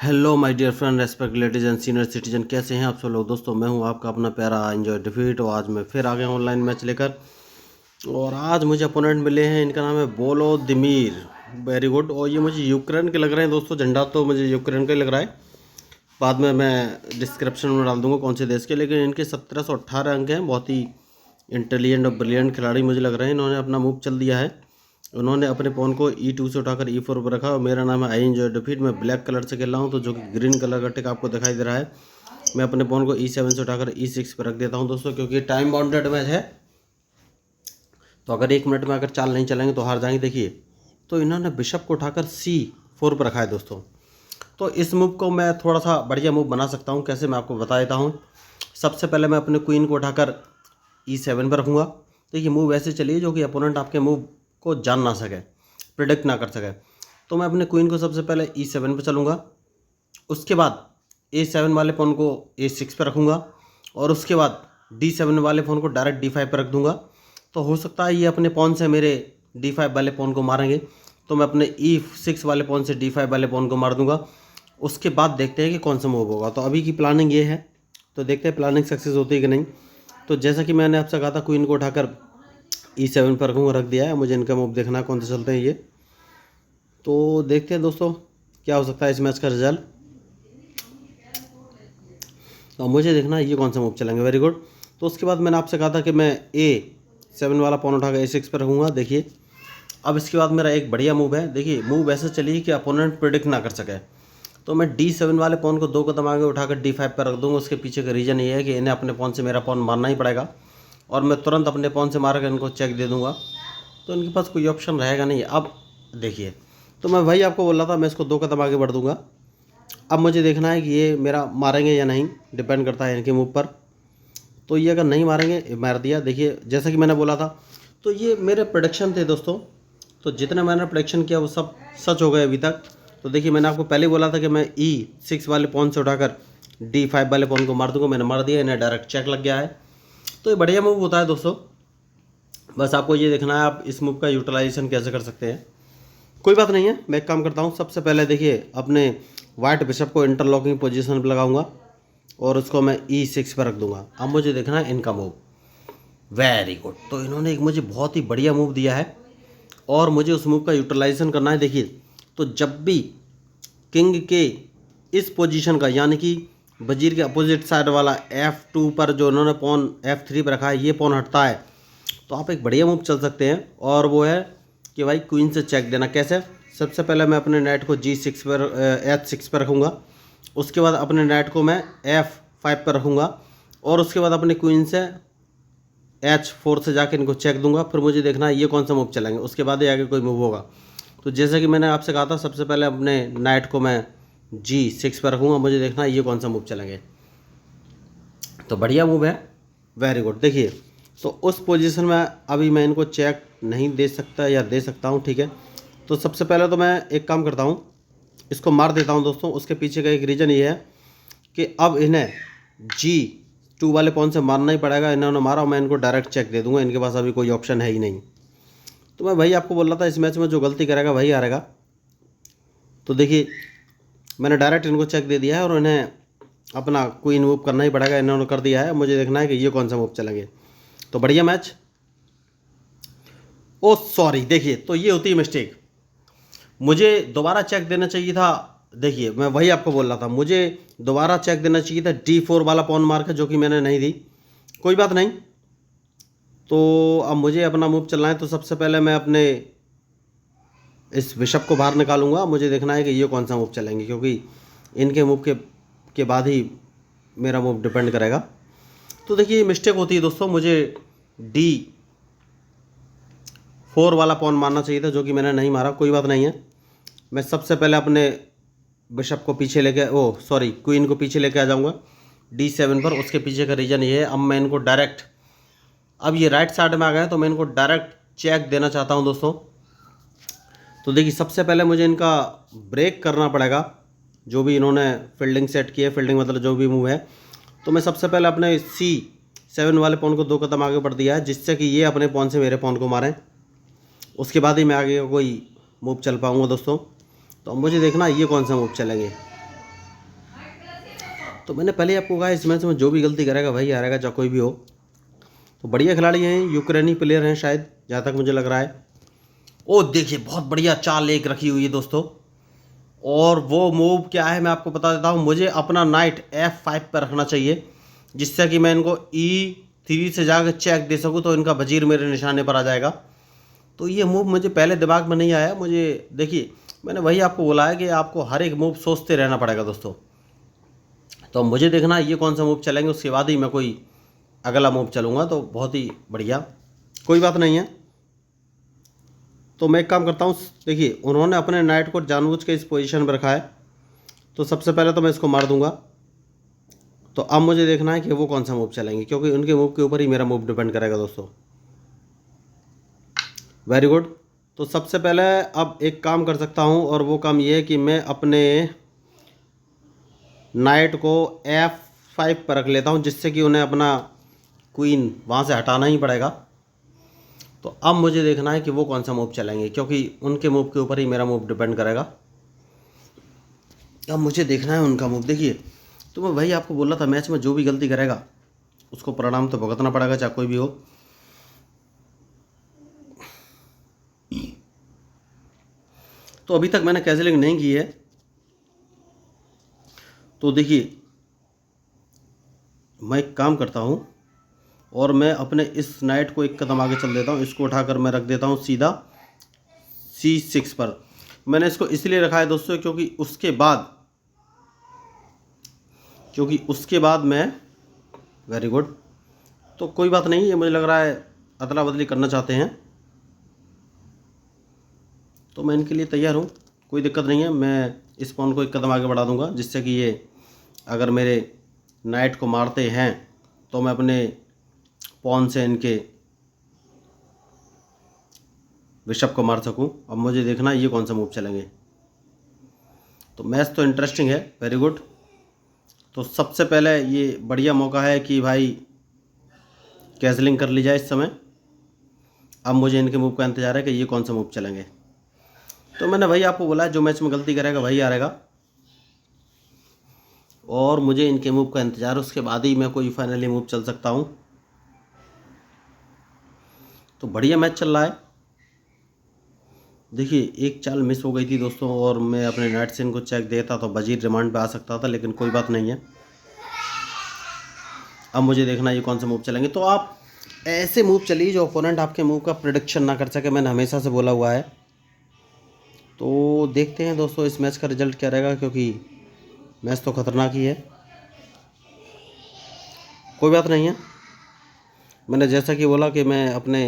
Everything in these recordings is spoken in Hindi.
Hello my dear friend, respect ladies and senior citizen, कैसे हैं आप सब लोग। दोस्तों मैं हूं आपका अपना प्यारा एंजॉय डिफीट, और आज मैं फिर आ गया ऑनलाइन मैच लेकर। और आज मुझे अपोनेंट मिले हैं, इनका नाम है वोलोदिमीर। Very good. और ये मुझे यूक्रेन के लग रहे हैं दोस्तों, झंडा तो मुझे यूक्रेन का ही लग रहा है। बाद में मैं डिस्क्रिप्शन में डाल दूंगा कौन से देश के, लेकिन इनके 1718 अंक हैं। बहुत ही इंटेलिजेंट और ब्रिलियंट खिलाड़ी मुझे लग रहे हैं। इन्होंने अपना मूव चल दिया है। उन्होंने अपने पॉन को E2 से उठाकर E4 पर रखा। और मेरा नाम है आई एंजॉय डिफीट। मैं ब्लैक कलर से खेल रहा हूँ, तो जो कि ग्रीन कलर का टिक आपको दिखाई दे रहा है। मैं अपने पॉन को E7 से उठाकर E6 पर रख देता हूँ दोस्तों, क्योंकि टाइम बाउंडेड मैच है। तो अगर 1 मिनट में अगर चाल नहीं चलेंगे तो हार जाएंगे। देखिए, तो इन्होंने बिशप को उठाकर C4 पर रखा है दोस्तों। तो इस मूव को मैं थोड़ा सा बढ़िया मूव बना सकता हूँ। कैसे, मैं आपको बता देता हूँ। सबसे पहले मैं अपने क्वीन को उठाकर E7 पर रखूँगा। देखिए, मूव ऐसे चलिए जो कि अपोनेंट आपके मूव को जान ना सके, प्रिडिक्ट ना कर सके। तो मैं अपने क्वीन को सबसे पहले E7 पे चलूँगा। उसके बाद A7 वाले पॉन को A6 पे रखूँगा। और उसके बाद D7 वाले पॉन को डायरेक्ट D5 पर रख दूँगा। तो हो सकता है ये अपने पॉन से मेरे D5 वाले पॉन को मारेंगे, तो मैं अपने E6 वाले पॉन से D5 वाले पॉन को मार दूँगा। उसके बाद देखते हैं कि कौन सा मूव होगा। तो अभी की प्लानिंग ये है, तो देखते हैं प्लानिंग सक्सेस होती है कि नहीं। तो जैसा कि मैंने आपसे कहा था, क्वीन को उठाकर E7 पर रख दिया है। मुझे इनका मूव देखना है कौन से चलते हैं ये। तो देखते हैं दोस्तों क्या हो सकता है इस मैच का रिजल्ट। तो मुझे देखना है ये कौन सा मूव चलेंगे। Very good. तो उसके बाद मैंने आपसे कहा था कि मैं A7 वाला पॉन उठाकर A6 पर रखूँगा। देखिए, अब इसके बाद मेरा एक बढ़िया मूव है। देखिए, मूव ऐसे चलिए कि अपोनेंट प्रिडिक्ट ना कर सके। तो मैं D7 वाले पॉन को 2 कदम आगे उठाकर D5 पर रख दूँगा। उसके पीछे का रीज़न ये है कि इन्हें अपने पॉन से मेरा पॉन मारना ही पड़ेगा, और मैं तुरंत अपने पॉन से मार कर इनको चेक दे दूँगा। तो इनके पास कोई ऑप्शन रहेगा नहीं। अब देखिए, तो मैं भाई आपको बोल रहा था मैं इसको 2 कदम आगे बढ़ दूँगा। अब मुझे देखना है कि ये मेरा मारेंगे या नहीं, डिपेंड करता है इनके मूव पर। तो ये अगर नहीं मारेंगे, मार दिया। देखिए, जैसा कि मैंने बोला था, तो ये मेरे प्रोडिक्शन थे दोस्तों। तो जितना मैंने प्रोडिक्शन किया वो सब सच हो गए अभी तक। तो देखिए, मैंने आपको पहले ही बोला था कि मैं E6 वाले पॉन से उठाकर D5 वाले पॉन को मार दूंगा। मैंने मार दिया, इन्हें डायरेक्ट चेक लग गया है। तो ये बढ़िया मूव होता है दोस्तों। बस आपको ये देखना है आप इस मूव का यूटिलाइजेशन कैसे कर सकते हैं। कोई बात नहीं है, मैं एक काम करता हूँ। सबसे पहले देखिए, अपने वाइट बिशप को इंटरलॉकिंग पोजीशन पर लगाऊंगा, और उसको मैं E6 पर रख दूंगा। अब मुझे देखना है इनका मूव। Very good. तो इन्होंने एक मुझे बहुत ही बढ़िया मूव दिया है, और मुझे उस मूव का यूटिलाइजेशन करना है। देखिए, तो जब भी किंग के इस पोजीशन का, यानी कि वजीर के अपोजिट साइड वाला F2 पर जो उन्होंने पॉन F3 पर रखा है, ये पॉन हटता है, तो आप एक बढ़िया मूव चल सकते हैं। और वो है कि भाई क्वीन से चेक देना। कैसे? सबसे पहले मैं अपने नाइट को G6 पर H6 पर रखूँगा। उसके बाद अपने नाइट को मैं F5 पर रखूँगा, और उसके बाद अपने क्वीन से H4 से जाके इनको चेक दूंगा। फिर मुझे देखना है ये कौन सा मूव चलेंगे, उसके बाद ही आगे कोई मूव होगा। तो जैसे कि मैंने आपसे कहा था, सबसे पहले अपने नाइट को मैं G6 पर रखूँगा। मुझे देखना है ये कौन सा मूव चलेंगे। तो बढ़िया मूव है। Very good. देखिए, तो उस पोजीशन में अभी मैं इनको चेक नहीं दे सकता, या दे सकता हूँ, ठीक है। तो सबसे पहले तो मैं एक काम करता हूँ, इसको मार देता हूँ दोस्तों। उसके पीछे का एक रीज़न ये है कि अब इन्हें G2 वाले पॉन से मारना ही पड़ेगा। इन्होंने मारा, मैं इनको डायरेक्ट चेक दे दूंगा। इनके पास अभी कोई ऑप्शन है ही नहीं। तो मैं भाई आपको बोल रहा था, इस मैच में जो गलती करेगा वही हारेगा। तो देखिए, मैंने डायरेक्ट इनको चेक दे दिया है, और इन्हें अपना क्वीन मूव करना ही पड़ेगा। इन्होंने कर दिया है। मुझे देखना है कि ये कौन सा मूव चलेंगे। तो बढ़िया मैच। ओ सॉरी, देखिए, तो ये होती है मिस्टेक। मुझे दोबारा चेक देना चाहिए था। देखिए, मैं वही आपको बोल रहा था, मुझे दोबारा चेक देना चाहिए था D4 वाला पॉन मार के, जो कि मैंने नहीं दी। कोई बात नहीं। तो अब मुझे अपना मूव चलना है। तो सबसे पहले मैं अपने इस बिशप को बाहर निकालूंगा। मुझे देखना है कि ये कौन सा मूव चलेंगे, क्योंकि इनके मूव के बाद ही मेरा मूव डिपेंड करेगा। तो देखिए, मिस्टेक होती है दोस्तों। मुझे D4 वाला पॉन मारना चाहिए था, जो कि मैंने नहीं मारा। कोई बात नहीं है। मैं सबसे पहले अपने बिशप को पीछे लेके, क्वीन को पीछे लेके आ जाऊंगा D7 पर। उसके पीछे का रीज़न ये है, अब मैं इनको डायरेक्ट, अब ये राइट साइड में आ गए, तो मैं इनको डायरेक्ट चेक देना चाहता हूं दोस्तों। तो देखिए, सबसे पहले मुझे इनका ब्रेक करना पड़ेगा। जो भी इन्होंने फील्डिंग सेट की है, फील्डिंग मतलब जो भी मूव है, तो मैं सबसे पहले अपने C7 वाले पॉन को 2 कदम आगे बढ़ दिया है, जिससे कि ये अपने पॉन से मेरे पॉन को मारें। उसके बाद ही मैं आगे का कोई मूव चल पाऊँगा दोस्तों। तो अब मुझे देखना ये कौन सा मूव चलेंगे। तो मैंने पहले आपको कहा इस मैच में जो भी गलती करेगा वही हारेगा, चाहे कोई भी हो। तो बढ़िया खिलाड़ी हैं, यूक्रेनी प्लेयर हैं शायद, जहाँ तक मुझे लग रहा है। ओ देखिए बहुत बढ़िया चाल एक रखी हुई है दोस्तों। और वो मूव क्या है मैं आपको बता देता हूँ। मुझे अपना नाइट F5 पर रखना चाहिए, जिससे कि मैं इनको E3 से जाकर चेक दे सकूँ, तो इनका वजीर मेरे निशाने पर आ जाएगा। तो ये मूव मुझे पहले दिमाग में नहीं आया। मुझे देखिए मैंने वही आपको बोला है कि आपको हर एक मूव सोचते रहना पड़ेगा दोस्तों। तो मुझे देखना ये कौन सा मूव चलेंगे, उसके बाद ही मैं कोई अगला मूव चलूँगा। तो बहुत ही बढ़िया, कोई बात नहीं है। तो मैं एक काम करता हूँ, देखिए उन्होंने अपने नाइट को जानबूझ के इस पोजीशन पर रखा है, तो सबसे पहले तो मैं इसको मार दूंगा। तो अब मुझे देखना है कि वो कौन सा मूव चलेंगे, क्योंकि उनके मूव के ऊपर ही मेरा मूव डिपेंड करेगा दोस्तों। Very good. तो सबसे पहले अब एक काम कर सकता हूँ, और वो काम ये है कि मैं अपने नाइट को F5 पर रख लेता हूँ, जिससे कि उन्हें अपना क्वीन वहाँ से हटाना ही पड़ेगा। तो अब मुझे देखना है कि वो कौन सा मूव चलेंगे, क्योंकि उनके मूव के ऊपर ही मेरा मूव डिपेंड करेगा। अब मुझे देखना है उनका मूव। देखिए तो मैं वही आपको बोल रहा था, मैच में जो भी गलती करेगा उसको परिणाम तो भुगतना पड़ेगा, चाहे कोई भी हो। तो अभी तक मैंने कैंसिलिंग नहीं की है। तो देखिए मैं एक काम करता हूँ, और मैं अपने इस नाइट को एक कदम आगे चल देता हूँ। इसको उठाकर मैं रख देता हूँ सीधा C6 पर। मैंने इसको इसलिए रखा है दोस्तों, क्योंकि उसके बाद मैं, वेरी गुड। तो कोई बात नहीं, ये मुझे लग रहा है अदला बदली करना चाहते हैं, तो मैं इनके लिए तैयार हूँ, कोई दिक्कत नहीं है। मैं इस पॉन को एक कदम आगे बढ़ा दूंगा, जिससे कि ये अगर मेरे नाइट को मारते हैं तो मैं अपने पॉन से इनके बिशप को मार सकूं। अब मुझे देखना है ये कौन सा मूव चलेंगे। तो मैच तो इंटरेस्टिंग है, वेरी गुड। तो सबसे पहले ये बढ़िया मौका है कि भाई कैंसलिंग कर ली जाए इस समय। अब मुझे इनके मूव का इंतजार है कि ये कौन सा मूव चलेंगे। तो मैंने वही आपको बोला है, जो मैच में गलती करेगा वही हारेगा, और मुझे इनके मूव का इंतजार, उसके बाद ही मैं कोई फाइनली मूव चल सकता हूँ। तो बढ़िया मैच चल रहा है। देखिए एक चाल मिस हो गई थी दोस्तों, और मैं अपने नाइट से इनको चेक देता तो वजीर रिमांड पे आ सकता था, लेकिन कोई बात नहीं है। अब मुझे देखना ये कौन से मूव चलेंगे। तो आप ऐसे मूव चलिए जो ओपोनेंट आपके मूव का प्रिडिक्शन ना कर सके, मैंने हमेशा से बोला हुआ है। तो देखते हैं दोस्तों इस मैच का रिजल्ट क्या रहेगा, क्योंकि मैच तो खतरनाक ही है। कोई बात नहीं है, मैंने जैसा कि बोला कि मैं अपने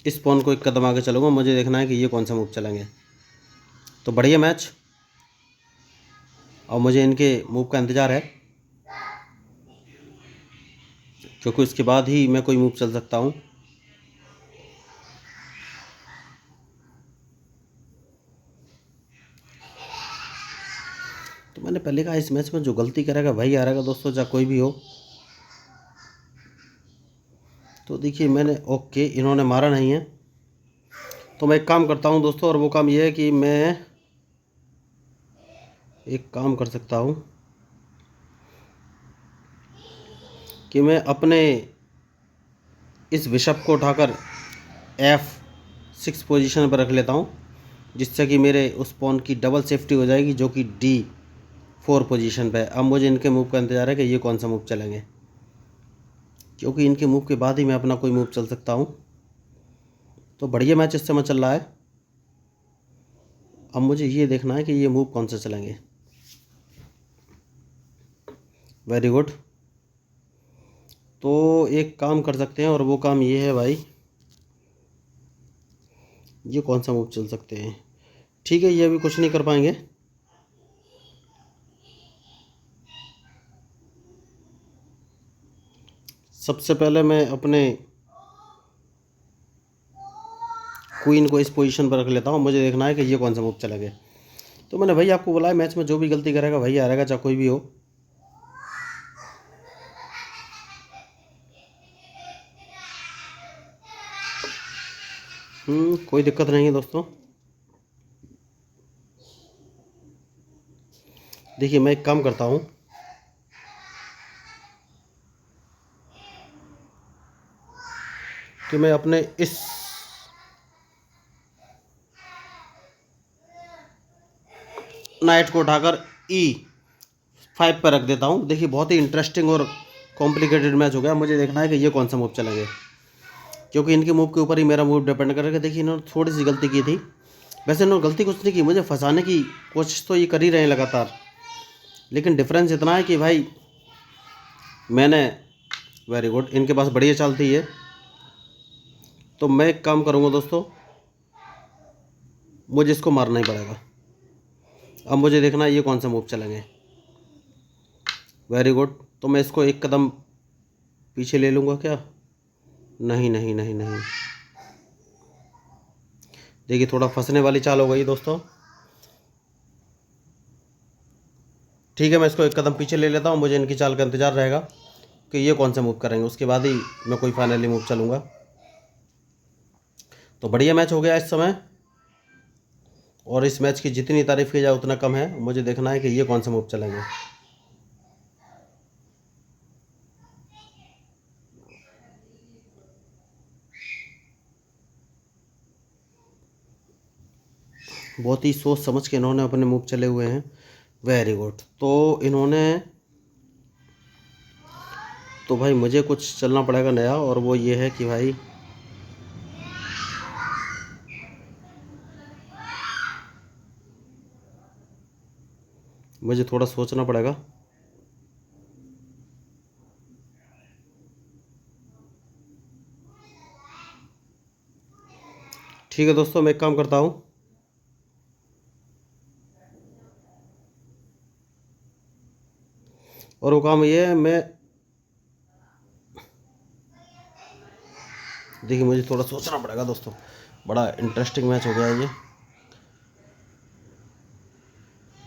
इस पॉन को एक कदम आगे चलूँगा। मुझे देखना है कि ये कौन सा मूव चलेंगे। तो बढ़िया मैच, और मुझे इनके मूव का इंतज़ार है, क्योंकि उसके बाद ही मैं कोई मूव चल सकता हूँ। तो मैंने पहले कहा इस मैच में जो गलती करेगा वही हारेगा दोस्तों, चाहे कोई भी हो। तो देखिए मैंने, ओके इन्होंने मारा नहीं है, तो मैं एक काम करता हूँ दोस्तों, और वो काम ये है कि मैं एक काम कर सकता हूँ कि मैं अपने इस बिशप को उठाकर F6 पोजीशन पर रख लेता हूँ, जिससे कि मेरे उस पॉन की डबल सेफ्टी हो जाएगी, जो कि D4 पोजीशन पे है। अब मुझे इनके मूव का इंतज़ार है कि ये कौन सा मूव चलेंगे, क्योंकि इनके मूव के बाद ही मैं अपना कोई मूव चल सकता हूँ। तो बढ़िया मैच इस समय चल रहा है। अब मुझे ये देखना है कि ये मूव कौन सा चलेंगे। Very good. तो एक काम कर सकते हैं, और वो काम ये है भाई, ये कौन सा मूव चल सकते हैं। ठीक है, ये अभी कुछ नहीं कर पाएंगे। सबसे पहले मैं अपने क्वीन को इस पोजीशन पर रख लेता हूँ। मुझे देखना है कि ये कौन सा मूव चलेंगे। तो मैंने भाई आपको बोला है, मैच में जो भी गलती करेगा वही हारेगा, चाहे कोई भी हो। कोई दिक्कत नहीं है दोस्तों। देखिए मैं एक काम करता हूँ, कि मैं अपने इस नाइट को उठाकर E5 पर रख देता हूँ। देखिए बहुत ही इंटरेस्टिंग और कॉम्प्लिकेटेड मैच हो गया। मुझे देखना है कि ये कौन सा मूव चलेंगे, क्योंकि इनके मूव के ऊपर ही मेरा मूव डिपेंड करेगा। देखिए इन्होंने थोड़ी सी गलती की थी, वैसे इन्होंने गलती कुछ नहीं की, मुझे फंसाने की कोशिश तो ये कर ही रहे हैं लगातार, लेकिन डिफरेंस इतना है कि भाई मैंने, वेरी गुड, इनके पास बढ़िया चाल थी है। तो मैं एक काम करूँगा दोस्तों, मुझे इसको मारना ही पड़ेगा। अब मुझे देखना है ये कौन सा मूव चलेंगे। वेरी गुड, तो मैं इसको एक कदम पीछे ले लूँगा क्या? नहीं नहीं नहीं नहीं, देखिए थोड़ा फंसने वाली चाल हो गई दोस्तों। ठीक है, मैं इसको एक कदम पीछे ले लेता हूँ, मुझे इनकी चाल का इंतज़ार रहेगा कि ये कौन सा मूव करेंगे, उसके बाद ही मैं कोई फाइनली मूव चलूँगा। तो बढ़िया मैच हो गया इस समय, और इस मैच की जितनी तारीफ़ की जाए उतना कम है। मुझे देखना है कि ये कौन सा मूव चलेंगे। बहुत ही सोच समझ के इन्होंने अपने मूव चले हुए हैं। वेरी गुड, तो इन्होंने, तो भाई मुझे कुछ चलना पड़ेगा नया, और वो ये है कि भाई मुझे थोड़ा सोचना पड़ेगा। ठीक है दोस्तों, मैं एक काम करता हूँ, और वो काम ये है, मैं, देखिए मुझे थोड़ा सोचना पड़ेगा दोस्तों, बड़ा इंटरेस्टिंग मैच हो गया है ये।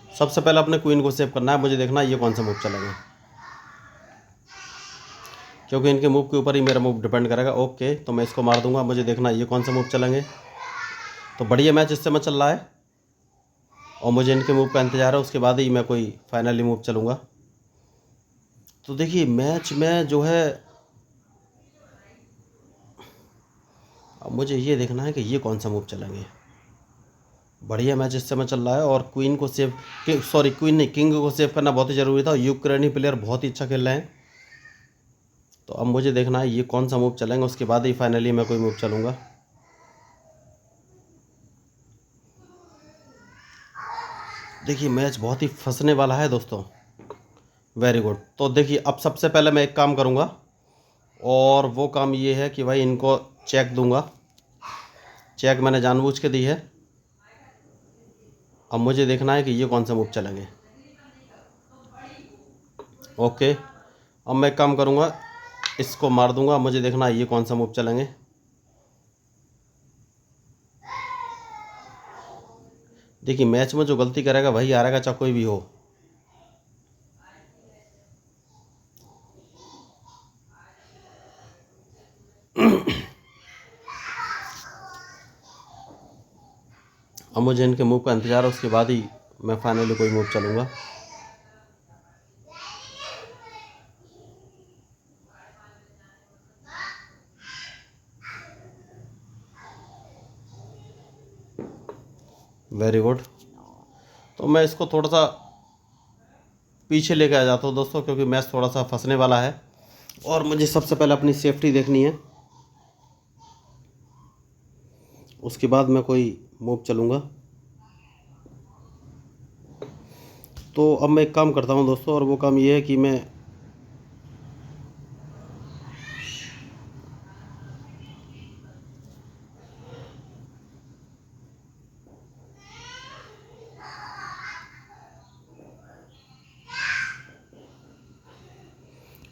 सबसे पहले अपने क्वीन को सेव करना है, मुझे देखना है ये कौन सा मूव चलेंगे, क्योंकि इनके मूव के ऊपर ही मेरा मूव डिपेंड करेगा। ओके, तो मैं इसको मार दूंगा, मुझे देखना है ये कौन सा मूव चलेंगे। तो बढ़िया मैच इस समय चल रहा है, और मुझे इनके मूव का इंतज़ार है, उसके बाद ही मैं कोई फाइनली मूव चलूँगा। तो देखिए मैच में जो है, अब मुझे ये देखना है कि ये कौन सा मूव चलेंगे। बढ़िया मैच इस समय चल रहा है, और क्वीन को सेव, सॉरी क्वीन नहीं, किंग को सेव करना बहुत ही ज़रूरी था। यूक्रेनी प्लेयर बहुत ही अच्छा खेल रहे हैं। तो अब मुझे देखना है ये कौन सा मूव चलेंगे, उसके बाद ही फाइनली मैं कोई मूव चलूँगा। देखिए मैच बहुत ही फंसने वाला है दोस्तों। वेरी गुड, तो देखिए अब सबसे पहले मैं एक काम करूँगा, और वो काम ये है कि भाई इनको चेक दूंगा। चेक मैंने जानबूझ के दी है। अब मुझे देखना है कि ये कौन सा मूव चलेंगे। ओके, अब मैं एक काम करूँगा, इसको मार दूंगा। मुझे देखना है ये कौन सा मूव चलेंगे। देखिए मैच में जो गलती करेगा वही हारेगा, चाहे कोई भी हो। अब मुझे इनके मूव का इंतज़ार है, उसके बाद ही मैं फाइनली कोई मूव चलूँगा। वेरी गुड, तो मैं इसको थोड़ा सा पीछे लेके आ जाता हूँ दोस्तों, क्योंकि मैच थोड़ा सा फंसने वाला है, और मुझे सबसे पहले अपनी सेफ्टी देखनी है, उसके बाद मैं कोई मूव चलूँगा। तो अब मैं एक काम करता हूँ दोस्तों, और वो काम ये है कि मैं,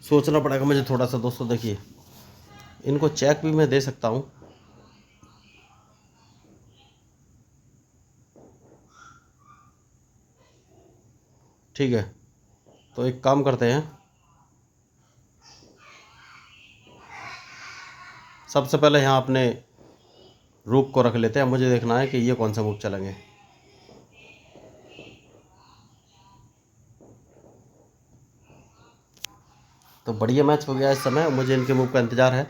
सोचना पड़ेगा मुझे थोड़ा सा दोस्तों। देखिए इनको चेक भी मैं दे सकता हूँ। ठीक है, तो एक काम करते हैं, सबसे पहले यहाँ अपने रूक को रख लेते हैं। मुझे देखना है कि ये कौन सा मूव चलेंगे। तो बढ़िया मैच हो गया इस समय, मुझे इनके मूव का इंतज़ार है।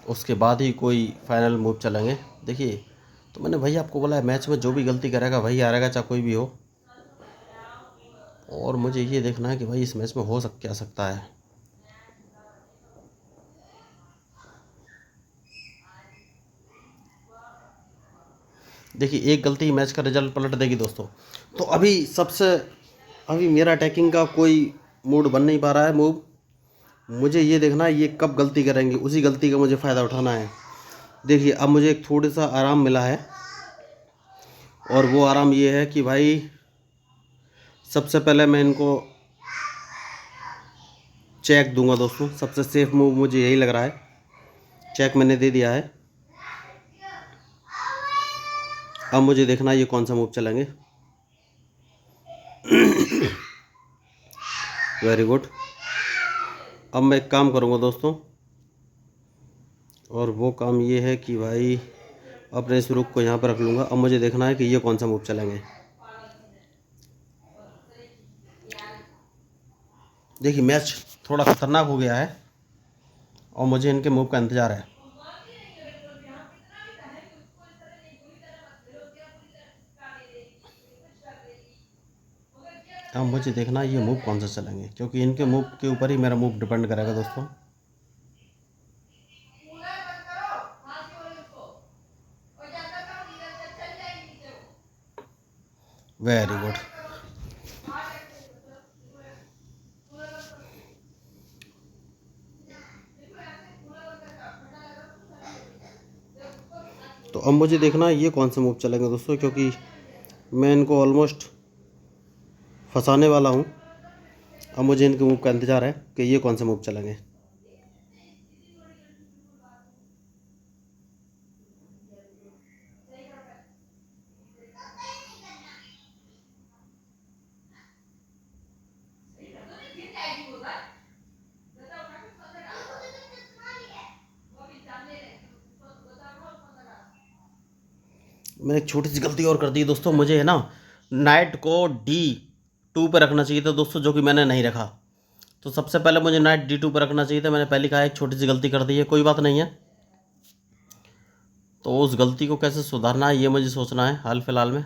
उसके बाद ही कोई फाइनल मूव चलेंगे। देखिए, तो मैंने भाई आपको बोला है, मैच में जो भी गलती करेगा वही हारेगा, चाहे कोई भी हो। और मुझे ये देखना है कि भाई इस मैच में हो क्या सकता है। देखिए, एक गलती मैच का रिजल्ट पलट देगी दोस्तों। तो अभी मेरा अटैकिंग का कोई मूड बन नहीं पा रहा है मूव। मुझे ये देखना है ये कब गलती करेंगे, उसी गलती का मुझे फ़ायदा उठाना है। देखिए, अब मुझे एक थोड़ा सा आराम मिला है, और वो आराम ये है कि भाई सबसे पहले मैं इनको चेक दूंगा दोस्तों। सबसे सेफ मूव मुझे यही लग रहा है। चेक मैंने दे दिया है। अब मुझे देखना है ये कौन सा मूव चलेंगे। Very good. अब मैं एक काम करूँगा दोस्तों, और वो काम ये है कि भाई अपने इस रुक को यहाँ पर रख लूँगा। अब मुझे देखना है कि ये कौन सा मूव चलेंगे। देखिए, मैच थोड़ा ख़तरनाक हो गया है, और मुझे इनके मूव का इंतज़ार है। अब मुझे देखना है ये मूव कौन सा चलेंगे, क्योंकि इनके मूव के ऊपर ही मेरा मूव डिपेंड करेगा दोस्तों। Very good. तो अब मुझे देखना है ये कौन से मूव चलेंगे दोस्तों, क्योंकि मैं इनको ऑलमोस्ट फंसाने वाला हूँ। अब मुझे इनके मूव का इंतज़ार है कि ये कौन से मूव चलेंगे। मैंने एक छोटी सी गलती और कर दी दोस्तों। मुझे है ना नाइट को D2 पे रखना चाहिए था दोस्तों, जो कि मैंने नहीं रखा। तो सबसे पहले मुझे नाइट D2 पे रखना चाहिए था। मैंने पहले कहा, एक छोटी सी गलती कर दी है, कोई बात नहीं है। तो उस गलती को कैसे सुधारना है ये मुझे सोचना है हाल फिलहाल में।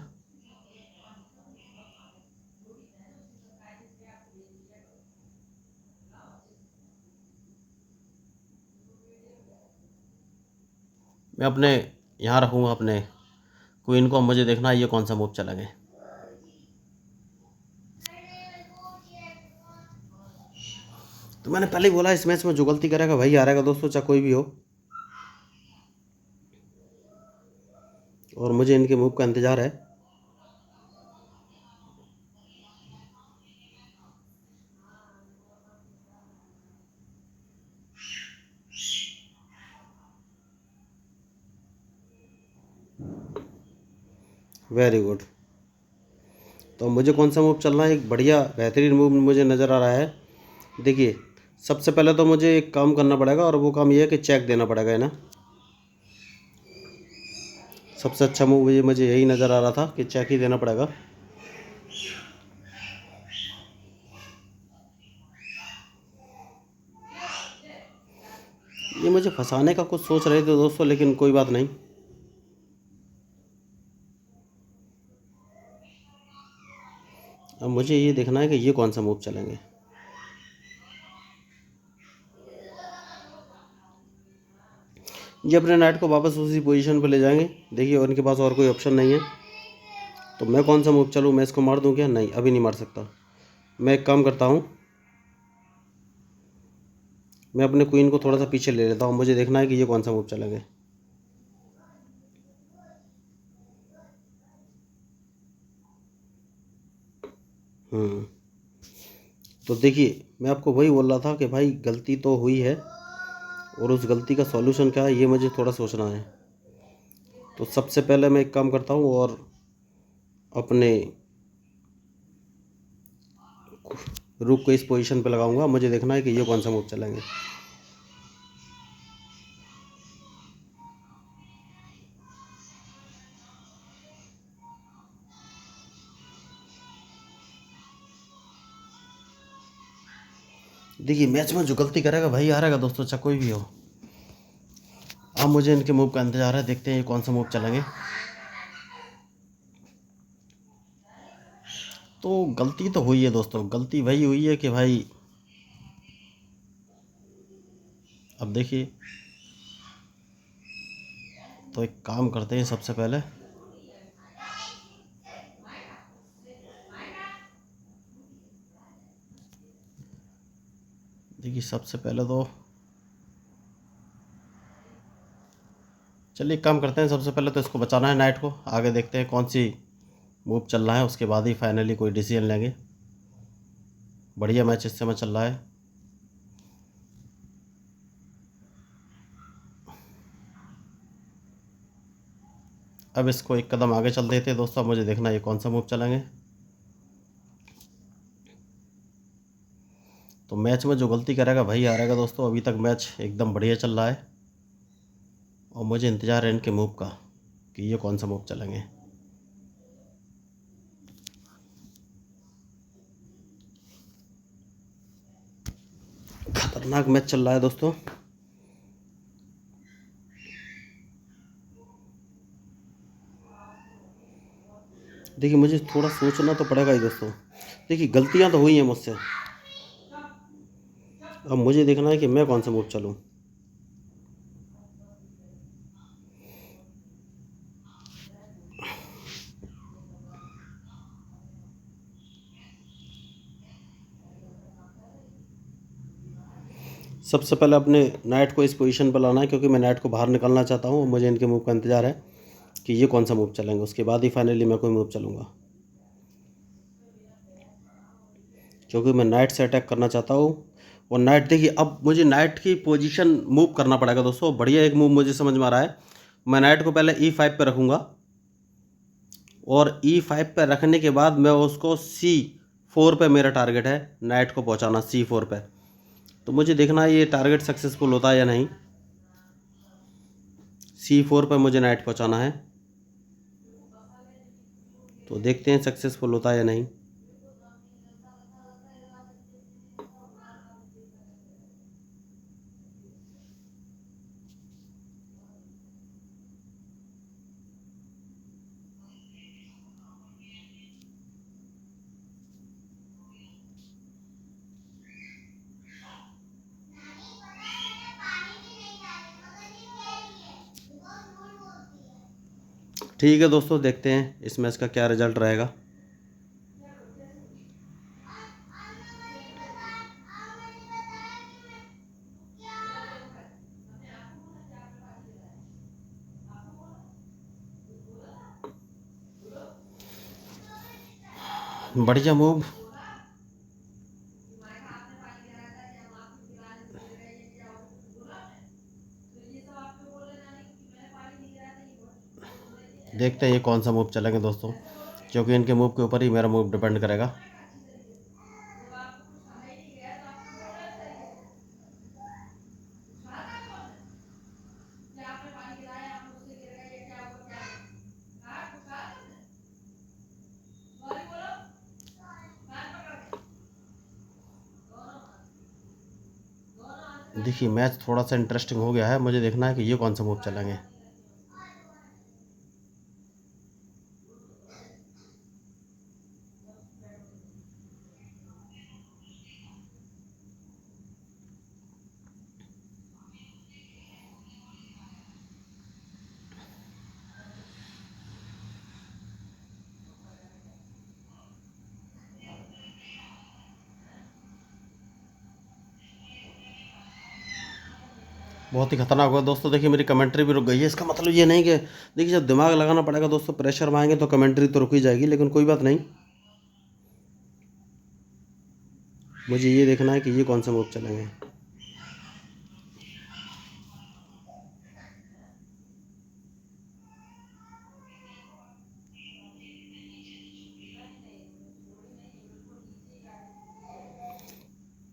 मैं अपने यहाँ रखूँगा अपने क्वीन को। मुझे देखना है ये कौन सा मूव चलेंगे। तो मैंने पहले ही बोला, इस मैच में जो गलती करेगा वही हारेगा दोस्तों, चाहे कोई भी हो। और मुझे इनके मूव का इंतज़ार है। Very good. तो मुझे कौन सा मूव चलना है, एक बढ़िया बेहतरीन मूव मुझे नज़र आ रहा है। देखिए, सबसे पहले तो मुझे एक काम करना पड़ेगा, और वो काम ये है कि चेक देना पड़ेगा, है ना। सबसे अच्छा मूव मुझे यही नज़र आ रहा था कि चेक ही देना पड़ेगा। ये मुझे फंसाने का कुछ सोच रहे थे दोस्तों, लेकिन कोई बात नहीं। अब मुझे ये देखना है कि ये कौन सा मूव चलेंगे। ये अपने नाइट को वापस उसी पोजीशन पर ले जाएंगे। देखिए, और इनके पास और कोई ऑप्शन नहीं है। तो मैं कौन सा मूव चलूँ, मैं इसको मार दूँ क्या? नहीं, अभी नहीं मार सकता। मैं एक काम करता हूँ, मैं अपने क्वीन को थोड़ा सा पीछे ले लेता हूँ। मुझे देखना है कि ये कौन सा मूव चलेंगे। हम्म। तो देखिए, मैं आपको वही बोल रहा था कि भाई गलती तो हुई है, और उस गलती का सॉल्यूशन क्या है ये मुझे थोड़ा सोचना है। तो सबसे पहले मैं एक काम करता हूँ, और अपने रुक को इस पोजीशन पे लगाऊंगा। मुझे देखना है कि ये कौन सा मूव चलेंगे। देखिए मैच में जो गलती करेगा भाई हारेगा दोस्तों, चाहे कोई भी हो। अब मुझे इनके मूव का इंतजार है, देखते हैं ये कौन सा मूव चलेंगे। तो गलती तो हुई है दोस्तों, गलती वही हुई है कि भाई अब देखिए, तो एक काम करते हैं सबसे पहले, देखिए सबसे पहले तो चलिए एक काम करते हैं, सबसे पहले तो इसको बचाना है नाइट को, आगे देखते हैं कौन सी मूव चल रहा है, उसके बाद ही फाइनली कोई डिसीजन लेंगे। बढ़िया मैच इस समय चल रहा है। अब इसको एक कदम आगे चल देते हैं दोस्तों, अब मुझे देखना ये कौन सा मूव चलेंगे। तो मैच में जो गलती करेगा भाई हारेगा दोस्तों, अभी तक मैच एकदम बढ़िया चल रहा है और मुझे इंतज़ार है इनके मूव का कि ये कौन सा मूव चलेंगे। खतरनाक मैच चल रहा है दोस्तों। देखिए मुझे थोड़ा सोचना तो पड़ेगा ही दोस्तों, देखिए गलतियां तो हुई हैं मुझसे, अब मुझे देखना है कि मैं कौन सा मूव चलूं। सबसे पहले अपने नाइट को इस पोजीशन पर लाना है, क्योंकि मैं नाइट को बाहर निकालना चाहता हूँ और मुझे इनके मूव का इंतज़ार है कि ये कौन सा मूव चलेंगे, उसके बाद ही फाइनली मैं कोई मूव चलूँगा, क्योंकि मैं नाइट से अटैक करना चाहता हूँ। और नाइट देखिए, अब मुझे नाइट की पोजीशन मूव करना पड़ेगा दोस्तों। बढ़िया एक मूव मुझे समझ में आ रहा है, मैं नाइट को पहले E5 पे रखूँगा और E5 पे रखने के बाद मैं उसको C4 पे, मेरा टारगेट है नाइट को पहुँचाना C4 पे। तो मुझे देखना है ये टारगेट सक्सेसफुल होता है या नहीं। C4 पे मुझे नाइट पहुँचाना है, तो देखते हैं सक्सेसफुल होता है या नहीं। ठीक है दोस्तों, देखते हैं इस मैच का क्या रिजल्ट रहेगा। बढ़िया मूव, देखते हैं ये कौन सा मूव चलेंगे दोस्तों, क्योंकि इनके मूव के ऊपर ही मेरा मूव डिपेंड करेगा। देखिए मैच थोड़ा सा इंटरेस्टिंग हो गया है, मुझे देखना है कि ये कौन सा मूव चलेंगे। बहुत ही खतरनाक होगा दोस्तों। देखिए मेरी कमेंट्री भी रुक गई है, इसका मतलब ये नहीं कि, देखिए जब दिमाग लगाना पड़ेगा दोस्तों, प्रेशर में आएंगे तो कमेंट्री तो रुक ही जाएगी, लेकिन कोई बात नहीं। मुझे ये देखना है कि ये कौन सा मूव चलेंगे।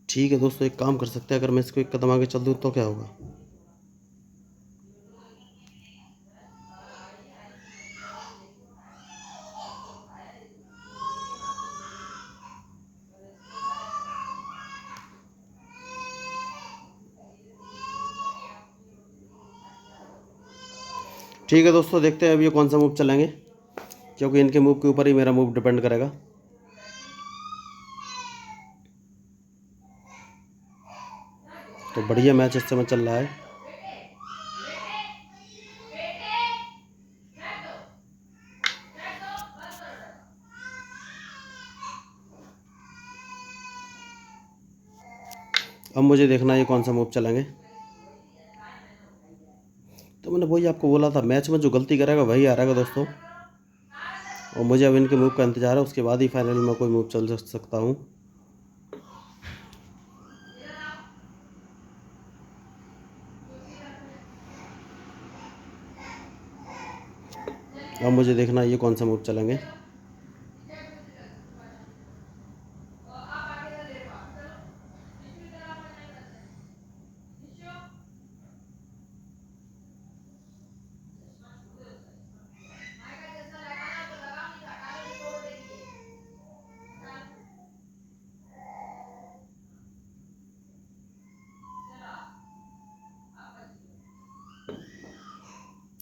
ठीक है दोस्तों, एक काम कर सकते हैं, अगर मैं इसको एक कदम आगे चल दूँ तो क्या होगा। ठीक है दोस्तों, देखते हैं अब ये कौन सा मूव चलेंगे, क्योंकि इनके मूव के ऊपर ही मेरा मूव डिपेंड करेगा। तो बढ़िया मैच इस समय चल रहा है। अब मुझे देखना है ये कौन सा मूव चलेंगे। तो मैंने वही आपको बोला था, मैच में जो गलती करेगा वही हारेगा दोस्तों। और मुझे अब इनके मूव का इंतज़ार है, उसके बाद ही फाइनली मैं कोई मूव चल सकता हूँ। अब मुझे देखना है ये कौन सा मूव चलेंगे।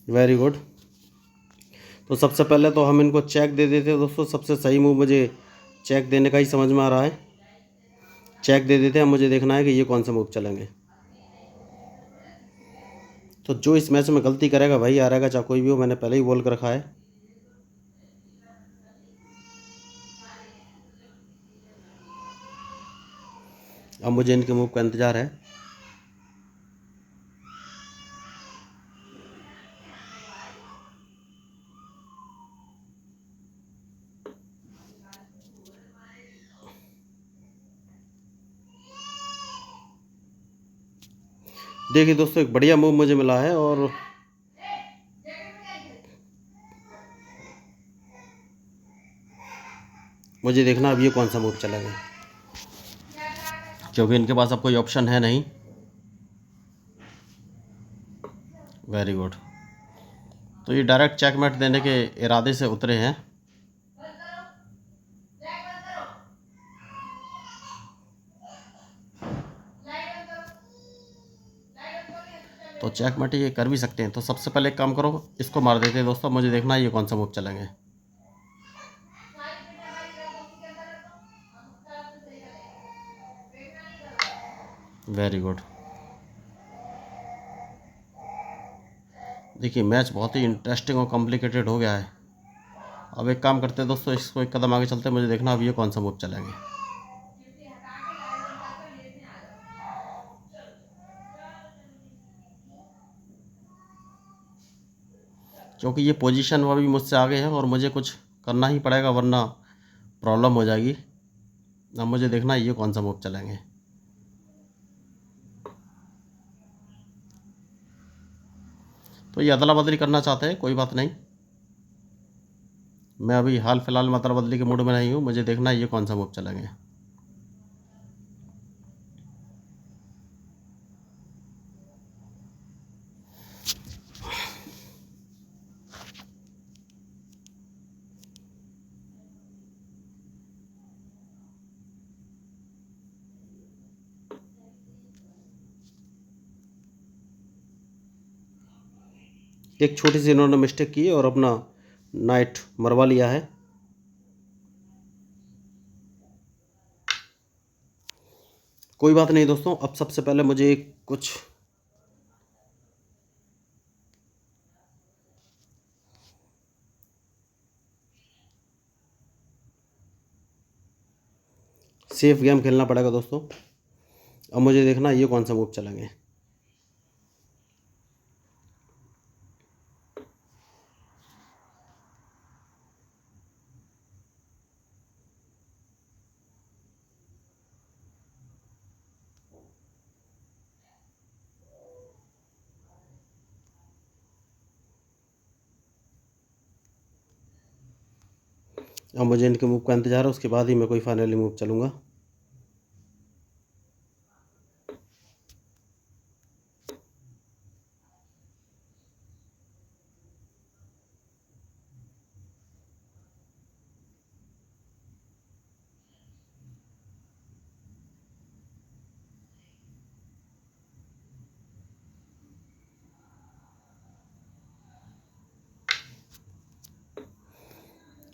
Very good. तो सबसे पहले तो हम इनको चेक दे देते हैं दोस्तों। सबसे सही मूव मुझे चेक देने का ही समझ में आ रहा है। चेक दे देते हैं। मुझे देखना है कि ये कौन सा मूव चलेंगे। तो जो इस मैच में गलती करेगा वही हारेगा, चाहे कोई भी हो। मैंने पहले ही बोल कर रखा है। अब मुझे इनके मूव का इंतज़ार है। देखिए दोस्तों, एक बढ़िया मूव मुझे मिला है और मुझे देखना अब ये कौन सा मूव चलेगा, क्योंकि इनके पास अब कोई ऑप्शन है नहीं। Very good. तो ये डायरेक्ट चेकमेट देने के इरादे से उतरे हैं। तो चेकमेट ये कर भी सकते हैं। तो सबसे पहले एक काम करो, इसको मार देते हैं दोस्तों। मुझे देखना है ये कौन सा मूव चलेंगे। Very good. देखिए मैच बहुत ही इंटरेस्टिंग और कॉम्प्लिकेटेड हो गया है। अब एक काम करते हैं दोस्तों, इसको एक कदम आगे चलते हैं। मुझे देखना अब ये कौन सा मूव चलेंगे। क्योंकि ये पोजीशन वो भी मुझसे आगे है और मुझे कुछ करना ही पड़ेगा, वरना प्रॉब्लम हो जाएगी। अब मुझे देखना है ये कौन सा मूव चलेंगे। तो ये अदला बदली करना चाहते हैं, कोई बात नहीं। मैं अभी हाल फिलहाल में अदला बदली के मूड में नहीं हूँ। मुझे देखना है ये कौन सा मूव चलेंगे। एक छोटी सी इन्होंने मिस्टेक की है और अपना नाइट मरवा लिया है। कोई बात नहीं दोस्तों। अब सबसे पहले मुझे एक कुछ सेफ गेम खेलना पड़ेगा दोस्तों। अब मुझे देखना ये कौन सा मूव चलेंगे। अब मुझे इनके मूव का इंतज़ार है, उसके बाद ही मैं कोई फाइनली मूव चलूँगा।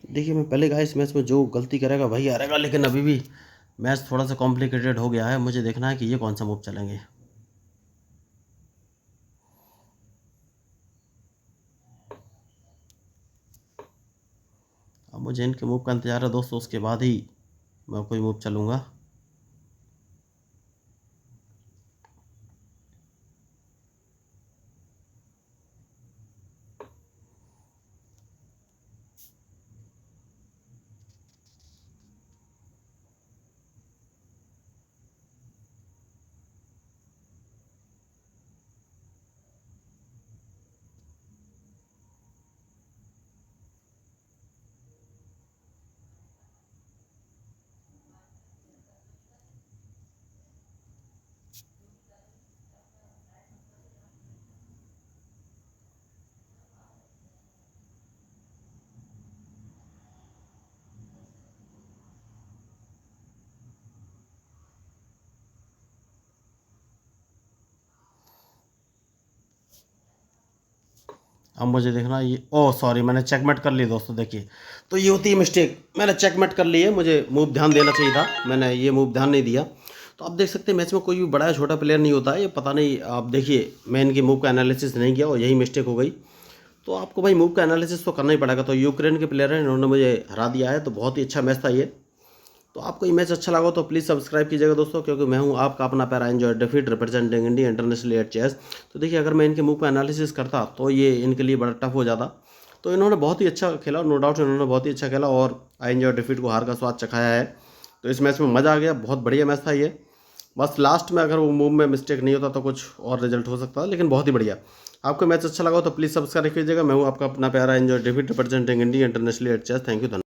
देखिए मैं पहले गाइस मैच में जो गलती करेगा वही हारेगा, लेकिन अभी भी मैच थोड़ा सा कॉम्प्लिकेटेड हो गया है। मुझे देखना है कि ये कौन सा मूव चलेंगे। अब मुझे इनके मूव का इंतज़ार है दोस्तों, उसके बाद ही मैं कोई मूव चलूँगा। अब मुझे देखना ये, ओह सॉरी, मैंने चेकमेट कर ली दोस्तों। देखिए तो ये होती है मिस्टेक, मैंने चेकमेट कर ली है। मुझे मूव ध्यान देना चाहिए था, मैंने ये मूव ध्यान नहीं दिया। तो आप देख सकते हैं मैच में कोई भी बड़ा या छोटा प्लेयर नहीं होता है, ये पता नहीं। आप देखिए मैं इनकी मूव का एनालिसिस नहीं किया और यही मिस्टेक हो गई। तो आपको भाई मूव का एनालिसिस तो करना ही पड़ेगा। तो यूक्रेन के प्लेयर हैं, इन्होंने मुझे हरा दिया है, तो बहुत ही अच्छा मैच था ये। तो आपको ये मैच अच्छा लगा तो प्लीज़ सब्सक्राइब कीजिएगा दोस्तों, क्योंकि मैं हूँ आपका अपना पैरा एंजॉय डेफिट representing India international at chess. तो देखिए अगर मैं इनके मूव का एनालिसिस करता तो ये इनके लिए बड़ा टफ हो जाता। तो इन्होंने बहुत ही अच्छा खेला, नो डाउट इन्होंने बहुत ही अच्छा खेला और आई एंजॉय डिफीट को हार का स्वाद चखाया है। तो इस मैच में मज़ा आ गया, बहुत बढ़िया मैच था ये। बस लास्ट में अगर वो मूव में मिस्टेक नहीं होता तो कुछ और रिजल्ट हो सकता था, लेकिन बहुत ही बढ़िया। आपको मैच अच्छा लगा तो प्लीज़ सब्सक्राइब कीजिएगा। मैं हूँ आपका अपना प्यारा Anjoy David representing India international at chess. Thank you.